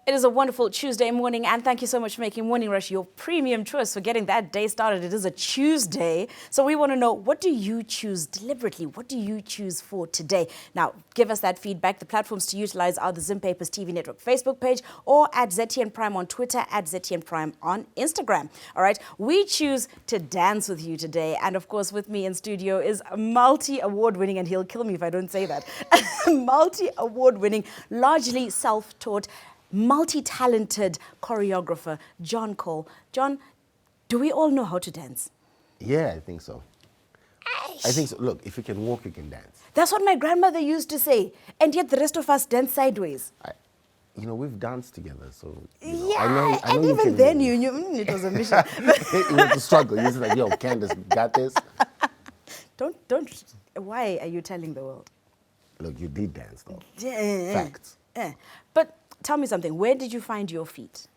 It is a wonderful Tuesday morning, and thank you so much for making Morning Rush your premium choice for getting that day started. It is a Tuesday, so we want to know, what do you choose deliberately? What do you choose for today? Now, give us that feedback. The platforms to utilize are the Zim Papers TV Network Facebook page or at ZTN Prime on Twitter, at ZTN Prime on Instagram. All right, we choose to dance with you today, and of course, with me in studio is multi-award-winning, and he'll kill me if I don't say that, multi-award-winning, largely self-taught, multi-talented choreographer, John Cole. John, do we all know how to dance? Yeah, I think so. I think so. Look, if you can walk, you can dance. That's what my grandmother used to say. And yet the rest of us dance sideways. We've danced together, so Yeah, I know and you even can then move. you knew it was a mission. It was a struggle. You're just like, yo, Candace, got this. Don't. Why are you telling the world? Look, you did dance, though. Yeah. Facts. But tell me something. Where did you find your feet?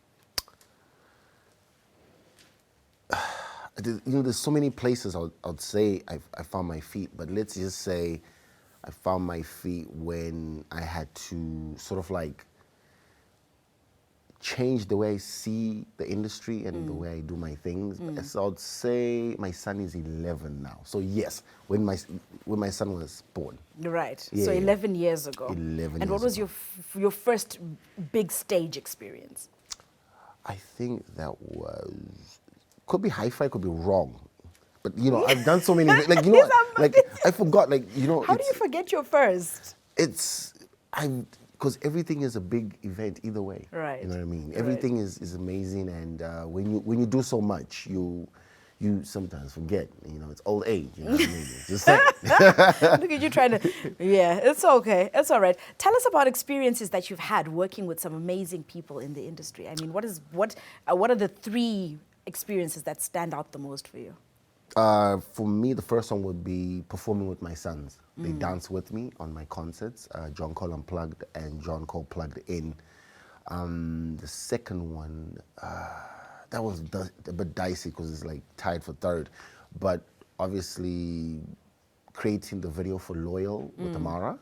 There's so many places I'd say I found my feet, but let's just say I found my feet when I had to sort of like change the way I see the industry and the way I do my things. So I'd say my son is 11 now. So yes, when my son was born. Right. Yeah, so yeah. 11 years ago. 11 And what years was ago. your first big stage experience? I think that was, could be hi-fi, could be wrong. But I've done so many, like I forgot, How do you forget your first? Because everything is a big event either way. Right. You know what I mean? Right. Everything is amazing, and when you do so much, you sometimes forget. It's old age. You know what I mean? Just saying. Look at you trying to. Yeah, it's okay. It's all right. Tell us about experiences that you've had working with some amazing people in the industry. I mean, what are the 3 experiences that stand out the most for you? For me, the first one would be performing with my sons. They dance with me on my concerts, John Cole Unplugged and John Cole Plugged In. The second one, that was a bit dicey because it's like tied for third. But obviously, creating the video for Loyal with Tamara.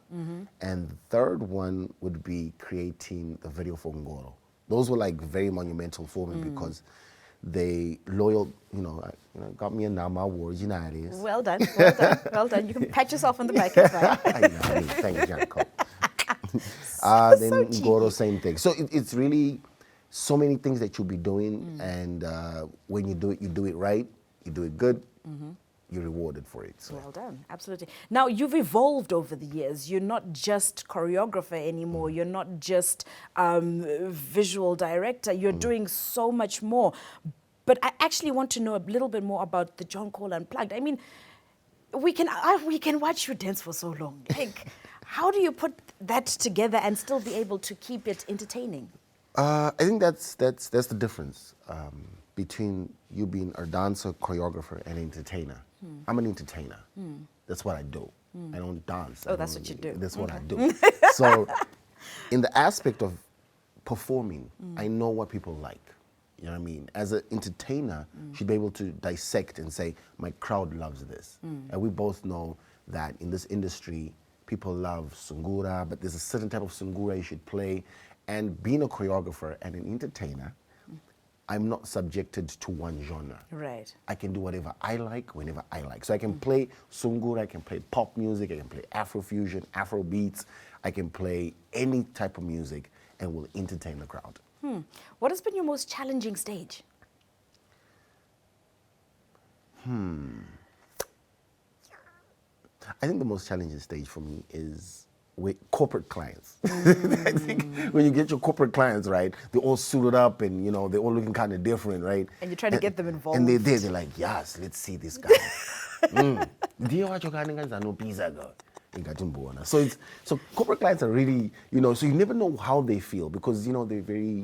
And the third one would be creating the video for Ngoro. Those were like very monumental for me because they Loyal, got me a NAMA award, you know how it is. Well done, well done, well done. You can pat yourself on the back. It's fine. Thank you, John Cole. So Then cheeky. Ngoro, same thing. So it's really so many things that you'll be doing, and when you do it right, you do it good, you're rewarded for it. So. Well done, absolutely. Now, you've evolved over the years. You're not just choreographer anymore. You're not just visual director. You're doing so much more. But I actually want to know a little bit more about the John Cole Unplugged. I mean, we can watch you dance for so long. Like, how do you put that together and still be able to keep it entertaining? I think that's the difference between you being a dancer, choreographer, and entertainer. I'm an entertainer. That's what I do. I don't dance. Oh, that's what you do. That's what I do. So, in the aspect of performing, I know what people like. You know what I mean? As an entertainer, should be able to dissect and say, my crowd loves this. And we both know that in this industry, people love sungura, but there's a certain type of sungura you should play. And being a choreographer and an entertainer, I'm not subjected to one genre. Right. I can do whatever I like, whenever I like. So I can play sungura, I can play pop music, I can play Afrofusion, Afro beats, I can play any type of music and will entertain the crowd. What has been your most challenging stage? I think the most challenging stage for me is with corporate clients. I think when you get your corporate clients, right, they're all suited up and, they're all looking kind of different, right? And you're trying to get them involved. And they're like, yes, let's see this guy. Do you watch your guys no pizza girl? So corporate clients are really, so you never know how they feel because, they're very,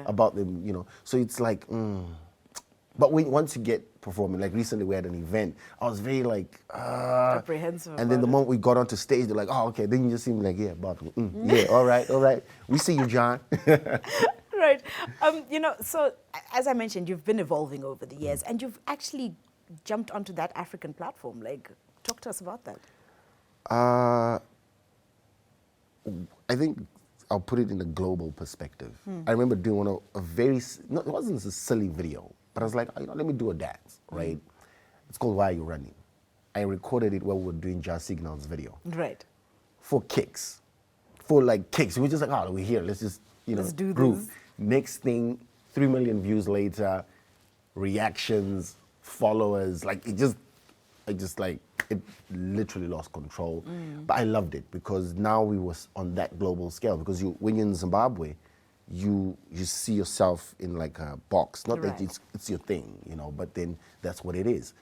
about them, So it's like, But once you get performing, like recently we had an event, I was very like, apprehensive. And then the moment we got onto stage, they're like, oh, okay. Then you just seem like, yeah, Bob, yeah, all right. We see you, John. Right. So as I mentioned, you've been evolving over the years and you've actually jumped onto that African platform. Like, talk to us about that. I think I'll put it in a global perspective. I remember doing a very, no, it wasn't a silly video, but I was like, let me do a dance, right? It's called Why Are You Running? I recorded it while we were doing Jazz Signal's video. Right. For kicks. For like kicks. We were just like, oh, we're here. Let's just, Let's do groove. this. Next thing, 3 million views later, reactions, followers, like it literally lost control. But I loved it because now we was on that global scale. Because when you're in Zimbabwe, you see yourself in like a box. Not that it's your thing, but then that's what it is.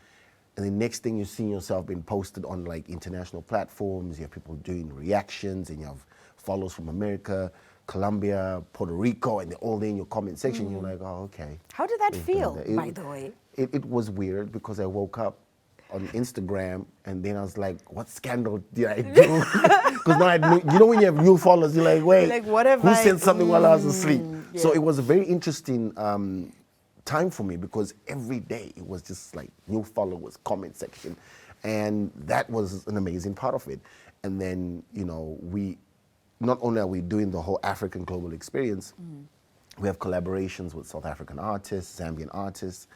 And the next thing, you're seeing yourself being posted on like international platforms. You have people doing reactions, and you have followers from America, Colombia, Puerto Rico, and they're all there in your comment section. You're like, oh, okay. How did that feel, by the way? It was weird because I woke up on Instagram, and then I was like, what scandal did I do? Because now I knew, when you have new followers, you're like, wait, like, what have who said something while I was asleep? Yeah. So it was a very interesting time for me because every day it was just like new followers, comment section. And that was an amazing part of it. And then, not only are we doing the whole African global experience, we have collaborations with South African artists, Zambian artists,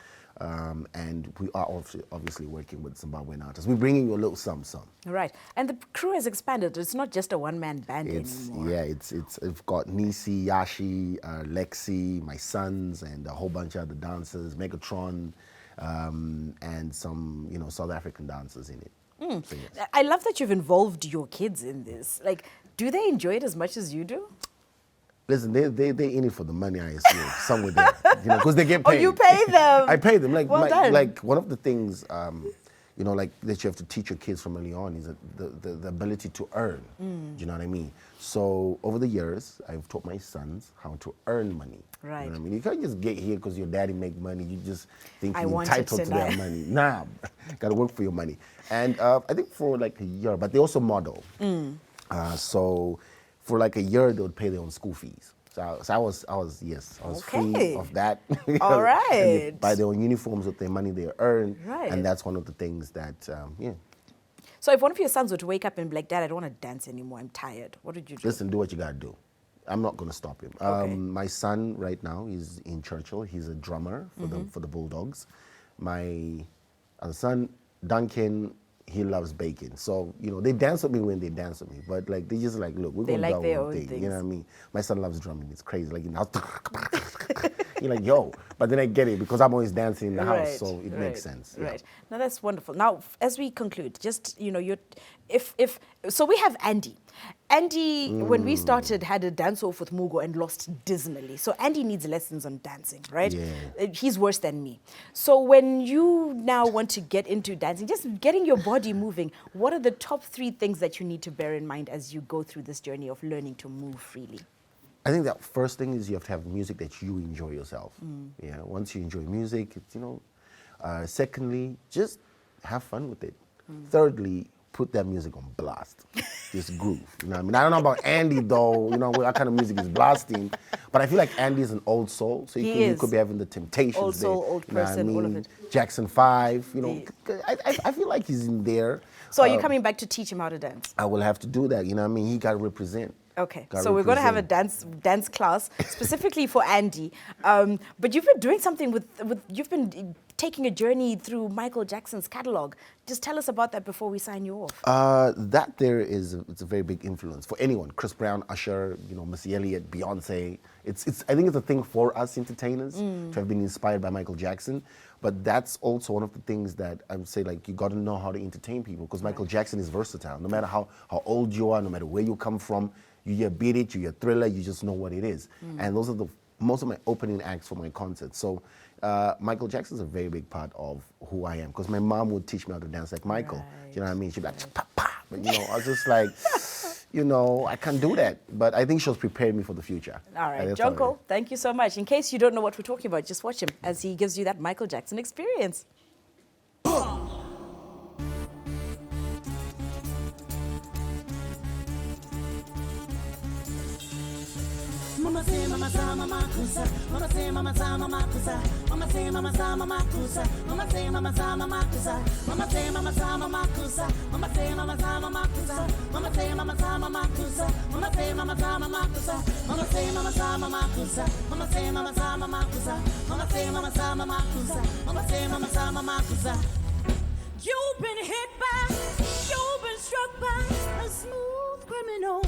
and we are obviously working with Zimbabwean artists. We're bringing you a little some. Right, and the crew has expanded. It's not just a one-man band anymore. Yeah, we've got Nisi, Yashi, Lexi, my sons, and a whole bunch of other dancers, Megatron, and some South African dancers in it. So, yes. I love that you've involved your kids in this. Like, do they enjoy it as much as you do? Listen, they in it for the money, I assume. Somewhere there, because they get paid. Oh, you pay them. I pay them. Like, well done. Like one of the things, like that you have to teach your kids from early on is the ability to earn. Do you know what I mean? So over the years, I've taught my sons how to earn money. Right. You know what I mean? You can't just get here because your daddy make money. You just think you're want entitled it, to their money. Nah, got to work for your money. And I think for like a year, but they also model. So for like a year, they would pay their own school fees. So I was free of that. All right. And they buy their own uniforms with their money they earn. Right. And that's one of the things that, So if one of your sons were to wake up and be like, Dad, I don't want to dance anymore, I'm tired, what would you do? Listen, do what you got to do. I'm not going to stop him. Okay. My son right now is in Churchill. He's a drummer for the Bulldogs. My other son, Duncan, he loves bacon. So, they dance with me when they dance with me. But, like, they just like, look, we're going to do our own thing. Things. You know what I mean? My son loves drumming. It's crazy. Like, you're like, yo. But then I get it because I'm always dancing in the house. So it makes sense. Right. Now, that's wonderful. Now, as we conclude, just, so we have Andy. Andy, when we started, had a dance-off with Mugo and lost dismally. So Andy needs lessons on dancing, right? Yeah. He's worse than me. So when you now want to get into dancing, just getting your body moving, what are the top 3 things that you need to bear in mind as you go through this journey of learning to move freely? I think that first thing is you have to have music that you enjoy yourself. Yeah, once you enjoy music, secondly, just have fun with it. Thirdly, put that music on blast. Just groove. You know what I mean? I don't know about Andy though, what kind of music is blasting. But I feel like Andy is an old soul. So you could be having the Temptations old soul, there. old person, all of it. Jackson 5, I feel like he's in there. So are you coming back to teach him how to dance? I will have to do that, He got to represent. Okay, so we're going to have a dance class specifically for Andy. But you've been doing something you've been taking a journey through Michael Jackson's catalog. Just tell us about that before we sign you off. That there it's a very big influence for anyone. Chris Brown, Usher, Missy Elliott, Beyonce. I think it's a thing for us entertainers to have been inspired by Michael Jackson. But that's also one of the things that I would say, like, you got to know how to entertain people because Michael Jackson is versatile. No matter how old you are, no matter where you come from, you hear Beat It, you hear Thriller, you just know what it is. And those are most of my opening acts for my concerts. So Michael Jackson is a very big part of who I am because my mom would teach me how to dance like Michael. Right. You know what I mean? She'd be like, pa, pa. But, I was just like, I can't do that. But I think she was preparing me for the future. All right, Jonko, thank you so much. In case you don't know what we're talking about, just watch him as he gives you that Michael Jackson experience. Mama say mama sa mama kusa, mama say mama sa mama kusa, mama say mama sa mama kusa, mama say mama sa mama kusa, mama say mama sa mama kusa, mama say mama sa mama kusa. kusa. Mama say mama sa mama kusa. Mama say mama sa mama kusa. Mama say mama sa mama kusa. Mama say mama sa mama kusa. Mama say mama sa mama kusa. Mama say mama sa mama kusa. You've been hit by, you've been struck by a smooth criminal.